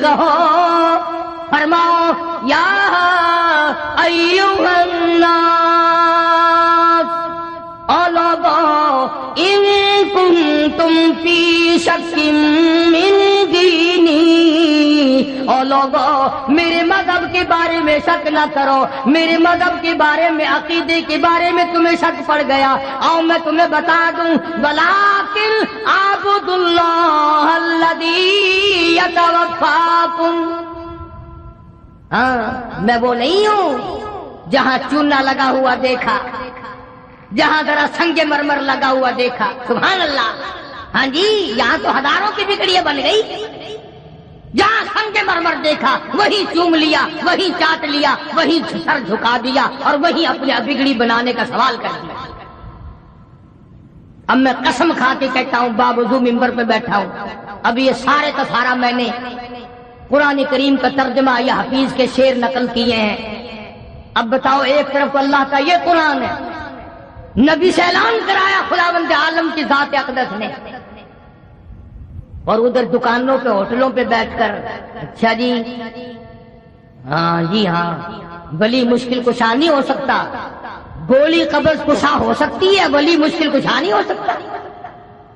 کہو، فرماؤ یا ایھا الناس، او لوگو ان کنتم فی شک من دینی، او لوگو میرے مذہب کے بارے میں شک نہ کرو، میرے مذہب کے بارے میں، عقیدے کے بارے میں تمہیں شک پڑ گیا، اور میں تمہیں بتا دوں، ولیکن اعبدوا اللہ الذی یتوفاکم، ہاں میں وہ نہیں ہوں جہاں چونا لگا ہوا دیکھا، جہاں ذرا سنگ مرمر لگا ہوا دیکھا، سبحان اللہ، ہاں جی یہاں تو ہزاروں کی بگڑیاں بن گئی، جہاں سنگ مرمر دیکھا وہی چوم لیا، وہی چاٹ لیا، وہی سر جھکا دیا، اور وہی اپنے بگڑی بنانے کا سوال کر دیا۔ اب میں قسم کھا کے کہتا ہوں، باوضو ممبر پہ بیٹھا ہوں، اب یہ سارے کا سارا میں نے قرآن کریم کا ترجمہ یا حفیظ کے شعر نقل کیے ہیں۔ اب بتاؤ، ایک طرف تو اللہ کا یہ قرآن ہے، نبی سے اعلان کرایا خداوند عالم کی ذات اقدس نے، اور ادھر دکانوں پہ ہوٹلوں پہ بیٹھ کر اچھا جی ہاں جی ہاں ولی مشکل کشا نہیں ہو سکتا، گولی قبض کشا ہو سکتی ہے، ولی مشکل کشا نہیں ہو سکتا۔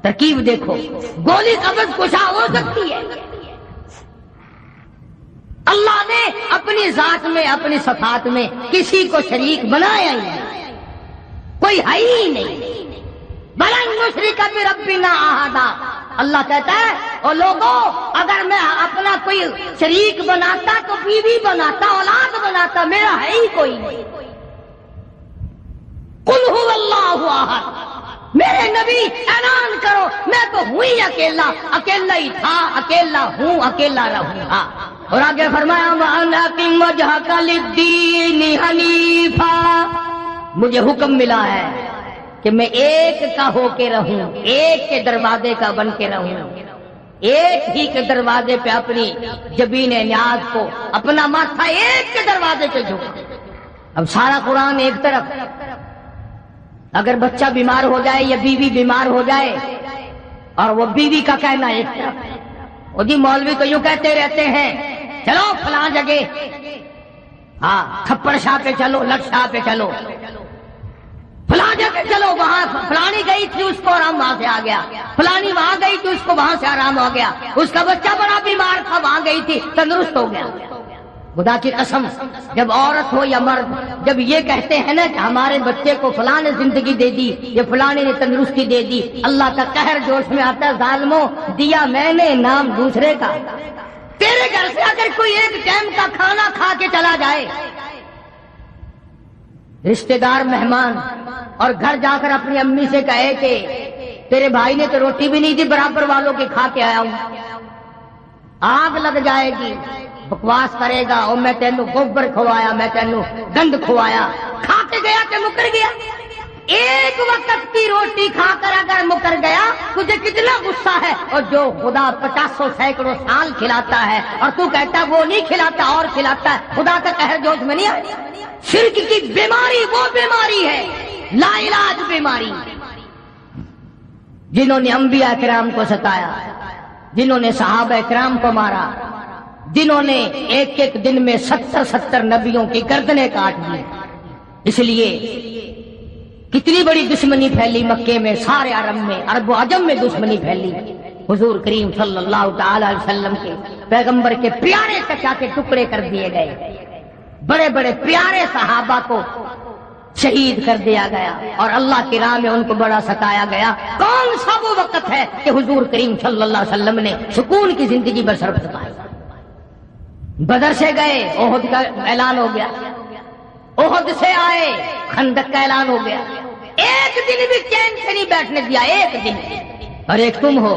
ترکیب دیکھو، گولی قبض کشا ہو سکتی ہے، اللہ نے اپنی ذات میں، اپنی صفات میں کسی کو شریک بنایا ہی نہیں، کوئی ہے ہی نہیں۔ بلن نشرک بربنا احدا، اللہ کہتا ہے او لوگوں اگر میں اپنا کوئی شریک بناتا تو بیوی بناتا، اولاد بناتا، میرا ہے ہی کوئی نہیں۔ قل هو اللہ احد، میرے نبی اعلان کرو میں تو ہوں ہی اکیلا، اکیلا ہی تھا، اکیلا ہوں، اکیلا رہوں گا۔ اور آگے فرمایا وَأَنْ أَقِمْ وَجْهَكَ لِلدِّينِ حَنِيفًا، مجھے حکم ملا ہے کہ میں ایک کا ہو کے رہوں، ایک کے دروازے کا بن کے رہوں، ایک ہی کے دروازے پہ اپنی جبین نیاز کو، اپنا ماتھا ایک کے دروازے پہ جھکا۔ اب سارا قرآن ایک طرف، اگر بچہ بیمار ہو جائے یا بیوی بیمار ہو جائے اور وہ بیوی کا کہنا ایک طرف، وہ جی مولوی تو یوں کہتے رہتے ہیں چلو فلاں جگہ، ہاں تھپڑ شاہ پہ چلو، لٹ شاہ پہ چلو، فلاں جگہ چلو، وہاں فلانی گئی تھی اس کو آرام وہاں سے آ گیا، فلانی وہاں گئی تھی اس کو وہاں سے آرام ہو گیا، اس کا بچہ بڑا بیمار تھا وہاں گئی تھی تندرست ہو گیا۔ خدا کی قسم جب عورت ہو یا مرد جب یہ کہتے ہیں نا کہ ہمارے بچے کو فلاں نے زندگی دے دی، یہ فلانے نے تندرستی دے دی، اللہ کا قہر جوش میں آتا ہے، ظالموں دیا میں نے نام دوسرے کا۔ تیرے گھر سے اگر کوئی ایک ٹائم کا کھانا کھا کے چلا جائے، رشتہ دار مہمان، اور گھر جا کر اپنی امی سے کہے کہ تیرے بھائی نے تو روٹی بھی نہیں دی، برابر والوں کے کھا کے آیا ہوں، آگ لگ جائے گی، بکواس کرے گا اور میں تینوں گوبر کھوایا، میں تینوں گند کھوایا، کھا کے گیا کہ مکر گیا؟ ایک وقت کی روٹی کھا کر اگر مکر گیا تجھے کتنا غصہ ہے، اور جو خدا 50 سینکڑوں سال کھلاتا ہے اور تو کہتا ہے وہ نہیں کھلاتا اور کھلاتا ہے، خدا کا قہر جوش میں نہیں آئے؟ شرک کی بیماری وہ بیماری ہے، لا علاج بیماری، جنہوں نے انبیاء کرام کو ستایا، جنہوں نے صحابہ کرام کو مارا، جنہوں نے ایک ایک دن میں 70 نبیوں کی گردنیں کاٹ دی۔ اس لیے کتنی بڑی دشمنی پھیلی مکے میں، سارے عرب میں، عرب و عجم میں دشمنی پھیلی۔ حضور کریم صلی اللہ تعالی علیہ وسلم کے پیغمبر کے پیارے چچا کے ٹکڑے کر دیے گئے، بڑے بڑے پیارے صحابہ کو شہید کر دیا گیا، اور اللہ کی راہ میں ان کو بڑا ستایا گیا۔ کون سا وہ وقت ہے کہ حضور کریم صلی اللہ علیہ وسلم نے سکون کی زندگی بسر فرمائی؟ بدر سے گئے، احد کا اعلان ہو گیا، احد سے آئے، خندق کا اعلان ہو گیا، ایک دن بھی چین سے نہیں بیٹھنے دیا، ایک دن۔ اور ایک تم ہو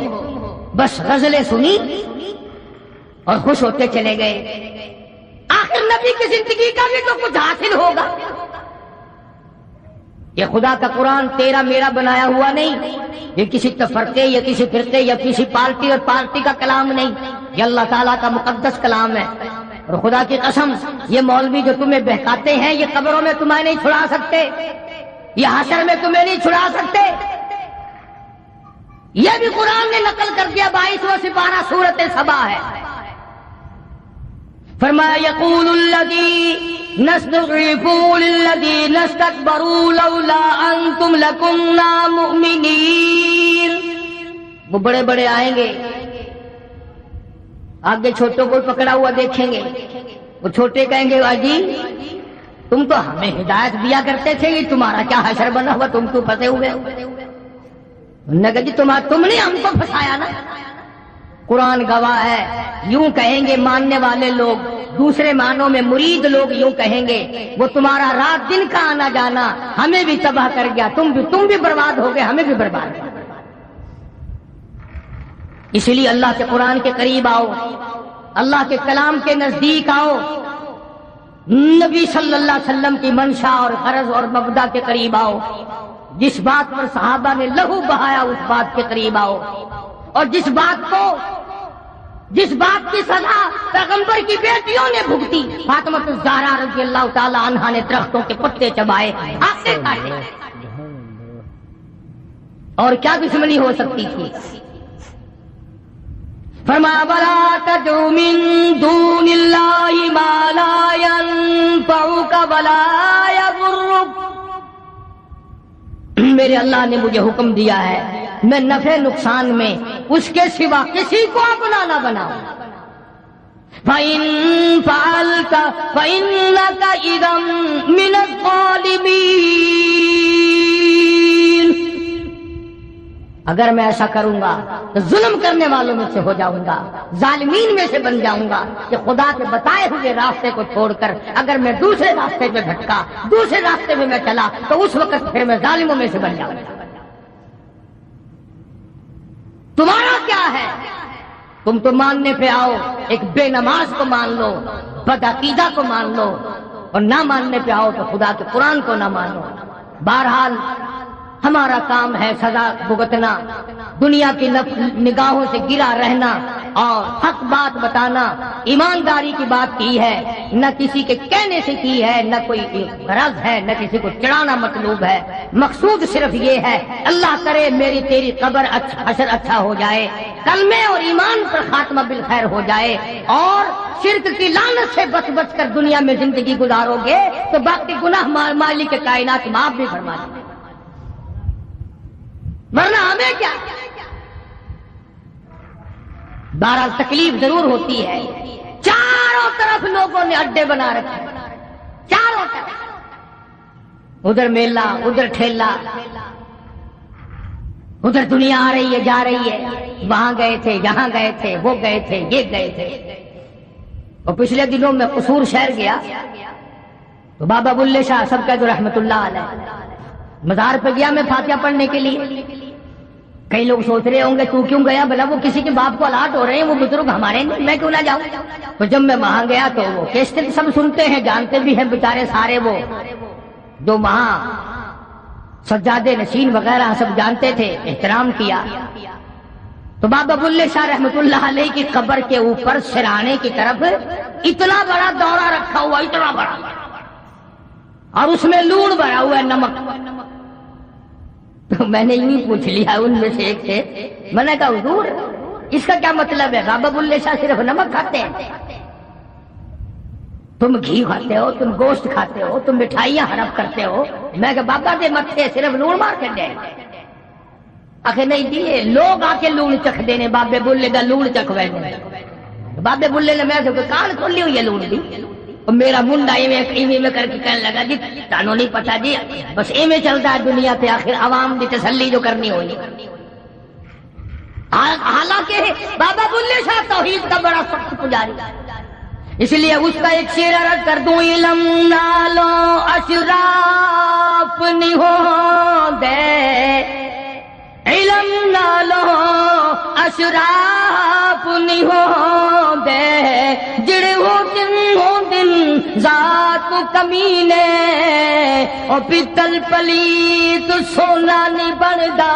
بس غزلیں سنی اور خوش ہوتے چلے گئے۔ آخر نبی کی زندگی کا بھی تو کچھ حاصل ہوگا۔ یہ خدا کا قرآن تیرا میرا بنایا ہوا نہیں، یہ کسی تفرقے یا کسی فرقے یا کسی پارٹی اور پارٹی کا کلام نہیں، یہ اللہ تعالیٰ کا مقدس کلام ہے۔ اور خدا کی قسم یہ مولوی جو تمہیں بہکاتے ہیں یہ قبروں میں تمہیں نہیں چھڑا سکتے، یہ حشر میں تمہیں نہیں چھڑا سکتے۔ یہ بھی قرآن نے نقل کر دیا، 22واں سپارہ سورۃ سبا ہے۔ فرمایا یقول الذین استضعفوا للذین استکبروا لولا انتم لکنا مؤمنین، وہ بڑے بڑے آئیں گے، آگے چھوٹوں کو پکڑا ہوا دیکھیں گے، وہ چھوٹے کہیں گے اجی تم تو ہمیں ہدایت دیا کرتے تھے، یہ تمہارا کیا حشر بنا ہوا، تم تو پھنسے ہوئے ہو۔ انہوں نے کہا جی تم نے ہم کو پھنسایا نا۔ قرآن گواہ ہے، یوں کہیں گے ماننے والے لوگ، دوسرے معنوں میں مرید لوگ یوں کہیں گے وہ تمہارا رات دن کا آنا جانا ہمیں بھی تباہ کر گیا، تم بھی برباد ہو گئے، ہمیں بھی برباد کیا۔ اسی لیے اللہ کے قرآن کے قریب آؤ، اللہ کے کلام کے نزدیک آؤ، نبی صلی اللہ علیہ وسلم کی منشا اور غرض اور مبدا کے قریب آؤ، جس بات پر صحابہ نے لہو بہایا اس بات کے قریب آؤ، اور جس بات کی سزا پیغمبر کی بیٹیوں نے بھگتی، فاطمہ الزہرا رضی اللہ تعالی عنہا نے درختوں کے پتے چبائے، آنکھیں کاٹے، اور کیا دشمنی ہو سکتی تھی؟ فرمایا وَلَا تَدْعُ مِن دُونِ اللَّهِ مَا لَا يَنفَعُكَ وَلَا يَضُرُّكَ، میرے اللہ نے مجھے حکم دیا ہے میں نفع نقصان میں اس کے سوا کسی کو اپنا نہ بناؤں۔ فَإِن فَعَلْتَ فَإِنَّكَ إِذًا مِنَ الظَّالِمِينَ، اگر میں ایسا کروں گا تو ظلم کرنے والوں میں سے ہو جاؤں گا، ظالمین میں سے بن جاؤں گا، کہ خدا کے بتائے ہوئے راستے کو چھوڑ کر اگر میں دوسرے راستے پہ بھٹکا، دوسرے راستے پہ میں چلا تو اس وقت پھر میں ظالموں میں سے بن جاؤں گا۔ تمہارا کیا ہے؟ تم تو ماننے پہ آؤ، ایک بے نماز کو مان لو، بدعقیدہ کو مان لو، اور نہ ماننے پہ آؤ تو خدا کے قرآن کو نہ مانو۔ بہرحال ہمارا کام ہے سزا بھگتنا، دنیا کی نگاہوں سے گرا رہنا اور حق بات بتانا، ایمانداری کی بات کی ہے، نہ کسی کے کہنے سے کی ہے، نہ کوئی غرض ہے، نہ کسی کو چڑھانا مطلوب ہے۔ مقصود صرف یہ ہے اللہ کرے میری تیری قبر حشر اچھا ہو جائے، کلمے اور ایمان پر خاتمہ بالخیر ہو جائے، اور شرک کی لعنت سے بچ بچ کر دنیا میں زندگی گزارو گے تو باقی گناہ مالک کائنات معاف بھی فرما دیں، ورنہ ہمیں کیا؟ بہرحال تکلیف ضرور ہوتی ہے، چاروں طرف لوگوں نے اڈے بنا رکھے، چاروں طرف، ادھر میلہ، ادھر ٹھیلا، ادھر دنیا آ رہی ہے جا رہی ہے، وہاں گئے تھے، یہاں گئے تھے، وہ گئے تھے، یہ گئے تھے۔ اور پچھلے دنوں میں قصور شہر گیا تو بابا بلے شاہ سب کا جو رحمت اللہ علیہ مزار پہ گیا میں فاتحہ پڑھنے کے لیے۔ کئی لوگ سوچ رہے ہوں گے تو کیوں گیا، بھلا وہ کسی کے باپ کو الاٹ ہو رہے ہیں، وہ بزرگ ہمارے نہیں، میں کیوں نہ جاؤں؟ تو جب میں وہاں گیا تو وہ کیسٹ سب سنتے ہیں، جانتے بھی ہیں بیچارے سارے، وہ جو وہاں سجادے نشین وغیرہ سب جانتے تھے، احترام کیا۔ تو بابا بلے شاہ رحمت اللہ علیہ کی قبر کے اوپر سرانے کی طرف اتنا بڑا دورہ رکھا ہوا، اتنا بڑا، اور اس میں لون بھرا ہوا ہے، نمک۔ تو میں نے یوں ہی پوچھ لیا ان میں سے ایک سے، میں نے کہا حضور اس کا کیا مطلب ہے؟ بابا بلے شاہ صرف نمک کھاتے ہیں، تم گھی کھاتے ہو، تم گوشت کھاتے ہو، تم مٹھائیاں ہڑپ کرتے ہو۔ میں کہا بابا دے متھے صرف لون مار کے دے، آخر نہیں دیے لوگ آ کے لون چکھ دینے، بابے بلے کا لون چکھوے۔ بابے بلے نے میں سے کان کھولی ہوئی ہے لون دی، اور میرا منڈا ایویں میں کر کے کہنے لگا جی تانوں نہیں پتا جی، بس ایویں چلتا ہے دنیا پہ، آخر عوام کی تسلی جو کرنی ہوئی۔ حالانکہ بابا بلے شاہ توحید کا بڑا سخت پجاری، اس لیے اس کا ایک شعر عرض کر دوں، علم نالو اشراف نہیں ہو دے، علم نالو اشراف نہیں ہو دے، جڑے ہو دن ذات کمینے، او پتل پلیت سونا نہیں بندا،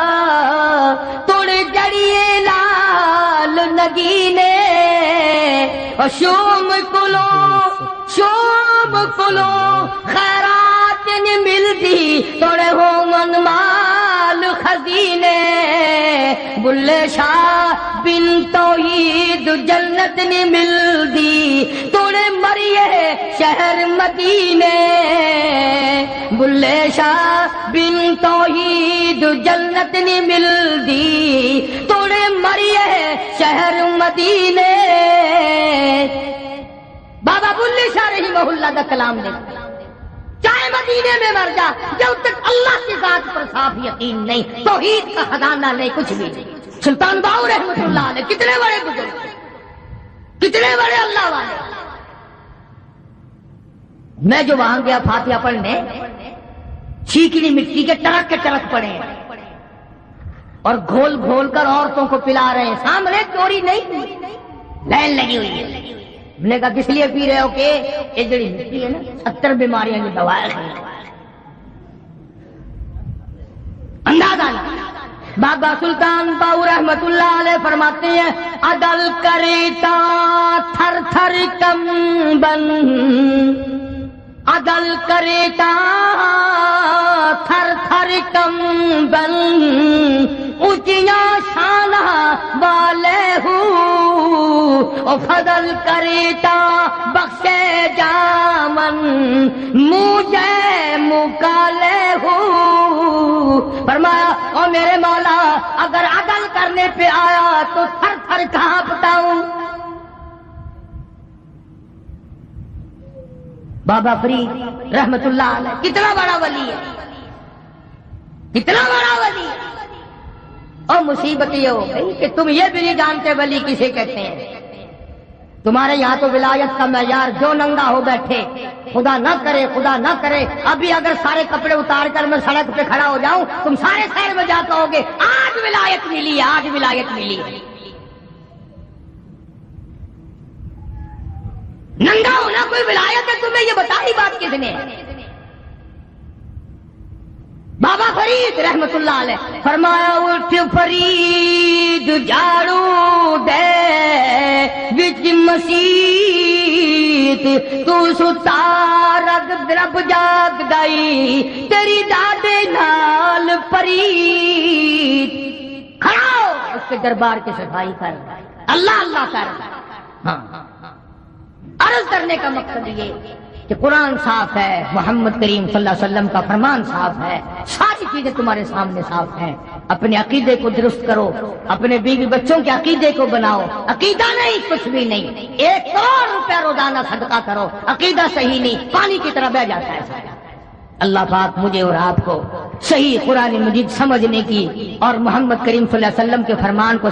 توڑے جڑیے لال نگینے، اور شوم کلو خیرات نہیں ملدی، توڑے ہو من مال خزینے، بلے شاہ بن توحید جنت نہیں ملدی، توڑے مریے شہر مدینے، بلے شاہ بن توحید جنت نہیں ملدی، توڑے مریے شہر مدینے۔ بابا بلے شاہ رحمہ اللہ کا کلام دے، چاہے مدینے میں مر جا، جب تک اللہ کی ذات پر صاف یقین نہیں، توحید کا خزانہ نہیں، کچھ بھی نہیں۔ سلطان باؤ رحمۃ اللہ علیہ کتنے بڑے بزرگ، کتنے بڑے اللہ والے۔ میں جو وہاں گیا فاتحہ پڑھنے، چیکنی مٹی کے ٹرک پڑے اور گھول گھول کر عورتوں کو پلا رہے ہیں، سامنے چوری نہیں، لائن لگی ہوئی ہے۔ میں نے کہا کس لیے پی رہے ہو؟ کہ یہ جڑی مٹی ہے نا 70 بیماریاں کی دوا ہے، اندازہ نہیں۔ بابا سلطان باؤ رحمت اللہ علیہ فرماتے ہیں، عدل کریتا تھر تھر کمبن، عدل کریتا تھر تھر کمبن، اونچیاں شانہ والے ہوں، اور فضل کریتا بخشے جامن، مجھے مکالے ہوں۔ فرمایا او میرے مولا اگر عدل کرنے پہ آیا تو تھر تھر کہاں بتاؤں۔ بابا فرید رحمت اللہ علیہ کتنا بڑا ولی ہے، کتنا بڑا ولی ہے۔ اور مصیبت یہ ہو گئی کہ تم یہ بھی نہیں جانتے ولی کسے کہتے ہیں، تمہارے یہاں تو ولایت کا معیار جو ننگا ہو بیٹھے، خدا نہ کرے خدا نہ کرے، ابھی اگر سارے کپڑے اتار کر میں سڑک پہ کھڑا ہو جاؤں تم سارے شہر میں جا کہو گے آج ولایت ملی، آج ولایت ملی۔ ننگا ہونا کوئی ولایت ہے تمہیں؟ یہ بتائی بات کس نے؟ بابا فرید رحمت اللہ علیہ فرمایا اٹھ فرید جھاڑو دے وچ مسیت تو ستا رگ رب جاگ دائی تیری دادے نال فرید کھڑا ہو اس کے دربار کی صفائی کر، اللہ اللہ کر۔ ہاں عرض کرنے کا مقصد یہ کہ قرآن صاف ہے، محمد کریم صلی اللہ علیہ وسلم کا فرمان صاف ہے، ساری چیزیں تمہارے سامنے صاف ہیں۔ اپنے عقیدے کو درست کرو، اپنے بیوی بچوں کے عقیدے کو بناؤ، عقیدہ نہیں کچھ بھی نہیں، 1 کروڑ روپے روزانہ صدقہ کرو، عقیدہ صحیح نہیں پانی کی طرح بہہ جاتا ہے۔ اللہ پاک مجھے اور آپ کو صحیح قرآن مجید سمجھنے کی اور محمد کریم صلی اللہ علیہ وسلم کے فرمان کو